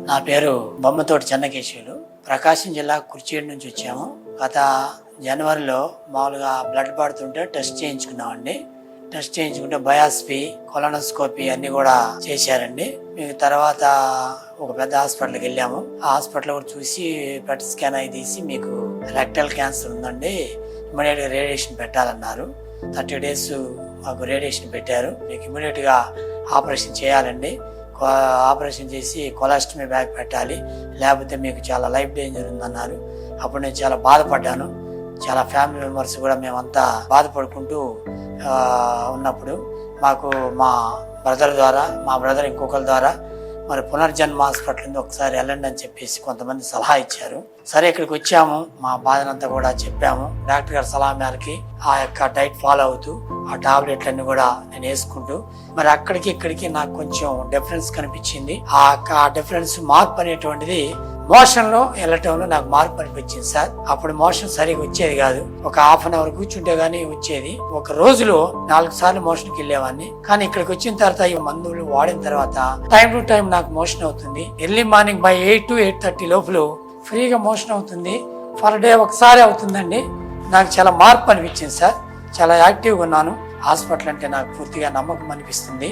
నా పేరు బొమ్మతోటి చెన్నకేశవులు. ప్రకాశం జిల్లా కుర్చేడు నుంచి వచ్చాము. గత జనవరిలో మామూలుగా బ్లడ్ పడుతుంటే టెస్ట్ చేయించుకున్నామండి. టెస్ట్ చేయించుకుంటే బయాస్పీ, కొలనోస్కోపీ అన్ని కూడా చేశారండి. మీకు తర్వాత ఒక పెద్ద హాస్పిటల్కి వెళ్ళాము. ఆ హాస్పిటల్ కూడా చూసి పెట్ స్కాన్ అయి తీసి మీకు రెక్టల్ క్యాన్సర్ ఉందండి, ఇమీడియట్గా రేడియేషన్ పెట్టాలన్నారు. 30 days మాకు రేడియేషన్ పెట్టారు. మీకు ఇమీడియట్గా ఆపరేషన్ చేయాలండి. ఆపరేషన్ చేసి కొలాస్టమీ బ్యాగ్ పెట్టాలి, లేకపోతే మీకు చాలా లైఫ్ డేంజర్ ఉందన్నారు. అప్పుడు నేను చాలా బాధపడ్డాను. చాలా ఫ్యామిలీ మెంబర్స్ కూడా మేమంతా బాధపడుకుంటూ ఉన్నప్పుడు మాకు మా బ్రదర్ ఇంకొకరి ద్వారా మరి పునర్జన్మ హాస్పిటల్ ఉంది, ఒకసారి వెళ్ళండి అని చెప్పేసి కొంతమంది సలహా ఇచ్చారు. సరే ఇక్కడికి వచ్చాము, మా బాధనంతా కూడా చెప్పాము. డాక్టర్ గారి సలహా మేరకి ఆ యొక్క డైట్ ఫాలో అవుతూ ఆ టాబ్లెట్లన్నీ కూడా నేను వేసుకుంటూ మరి అక్కడికి ఇక్కడికి నాకు కొంచెం డిఫరెన్స్ కనిపించింది. ఆ డిఫరెన్స్ మార్పు అనేటువంటిది మోషన్ లో వెళ్ళటంలో నాకు మార్పు అనిపించింది సార్. అప్పుడు మోషన్ సరిగా వచ్చేది కాదు. ఒక ½ an hour కూర్చుంటే గానీ వచ్చేది. ఒక రోజులో 4 సార్లు మోషన్కి వెళ్ళేవాడిని. కానీ ఇక్కడికి వచ్చిన తర్వాత ఈ మందులు వాడిన తర్వాత టైం టు టైం నాకు మోషన్ అవుతుంది. ఎర్లీ మార్నింగ్ by 8 to 8:30 లోపల ఫ్రీగా మోషన్ అవుతుంది. పర్ డే ఒకసారి అవుతుందండి. నాకు చాలా మార్పు అనిపించింది సార్. చాలా యాక్టివ్గా ఉన్నాను. హాస్పిటల్ అంటే నాకు పూర్తిగా నమ్మకం అనిపిస్తుంది.